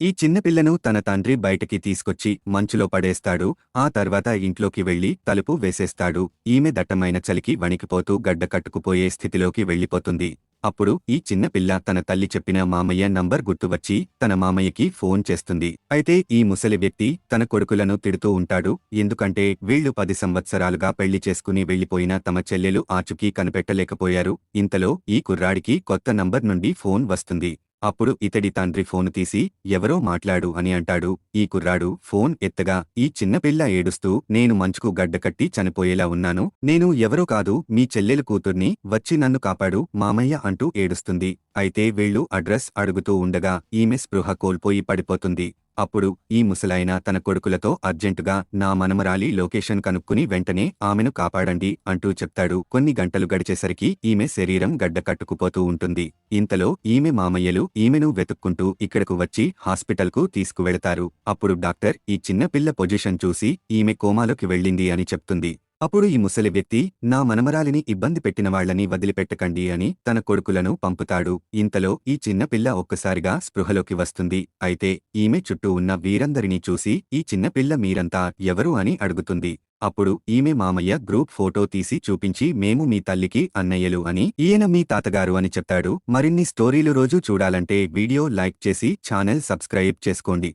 ఈ చిన్నపిల్లను తన తండ్రి బయటకి తీసుకొచ్చి మంచులో పడేస్తాడు. ఆ తర్వాత ఇంట్లోకి వెళ్లి తలుపు వేసేస్తాడు. ఈమె దట్టమైన చలికి వణికిపోతూ గడ్డ కట్టుకుపోయే స్థితిలోకి వెళ్ళిపోతుంది. అప్పుడు ఈ చిన్నపిల్ల తన తల్లి చెప్పిన మామయ్య నంబర్ గుర్తువచ్చి తన మామయ్యకి ఫోన్ చేస్తుంది. అయితే ఈ ముసలి వ్యక్తి తన కొడుకులను తిడుతూ ఉంటాడు. ఎందుకంటే వీళ్లు 10 సంవత్సరాలుగా పెళ్లి చేసుకుని వెళ్లిపోయిన తమ చెల్లెలు ఆచూకీ కనిపెట్టలేకపోయారు. ఇంతలో ఈ కుర్రాడికి కొత్త నంబర్ నుండి ఫోన్ వస్తుంది. అప్పుడు ఇతడి తండ్రి ఫోను తీసి ఎవరో మాట్లాడు అని అంటాడు. ఈ కుర్రాడు ఫోన్ ఎత్తగా ఈ చిన్నపిల్ల ఏడుస్తూ నేను మంచుకు గడ్డకట్టి చనిపోయేలా ఉన్నాను. నేను ఎవరో కాదు మీ చెల్లెలు కూతుర్ని, వచ్చి నన్ను కాపాడు మామయ్య అంటూ ఏడుస్తుంది. అయితే వీళ్లు అడ్రస్ అడుగుతూ ఉండగా ఈమె స్పృహ కోల్పోయి పడిపోతుంది. అప్పుడు ఈ ముసలాయన తన కొడుకులతో అర్జెంటుగా నా మనమరాలి లొకేషన్ కనుక్కుని వెంటనే ఆమెను కాపాడండి అంటూ చెప్తాడు. కొన్ని గంటలు గడిచేసరికి ఈమె శరీరం గడ్డ కట్టుకుపోతూ ఉంటుంది. ఇంతలో ఈమె మామయ్యలు ఈమెను వెతుక్కుంటూ ఇక్కడకు వచ్చి హాస్పిటల్కు తీసుకువెళతారు. అప్పుడు డాక్టర్ ఈ చిన్న పిల్ల పొజిషన్ చూసి ఈమె కోమాలోకి వెళ్ళింది అని చెప్తుంది. అప్పుడు ఈ ముసలి వ్యక్తి నా మనమరాలిని ఇబ్బంది పెట్టిన వాళ్లని వదిలిపెట్టకండి అని తన కొడుకులను పంపుతాడు. ఇంతలో ఈ చిన్నపిల్ల ఒక్కసారిగా స్పృహలోకి వస్తుంది. అయితే ఈమె చుట్టూ ఉన్న వీరందరినీ చూసి ఈ చిన్నపిల్ల మీరంతా ఎవరు అని అడుగుతుంది. అప్పుడు ఈమె మామయ్య గ్రూప్ ఫోటో తీసి చూపించి మేము మీ తల్లికి అన్నయ్యలు అని, ఈయన మీ తాతగారు అని చెప్తాడు. మరిన్ని స్టోరీలు రోజు చూడాలంటే వీడియో లైక్ చేసి ఛానల్ సబ్స్క్రైబ్ చేసుకోండి.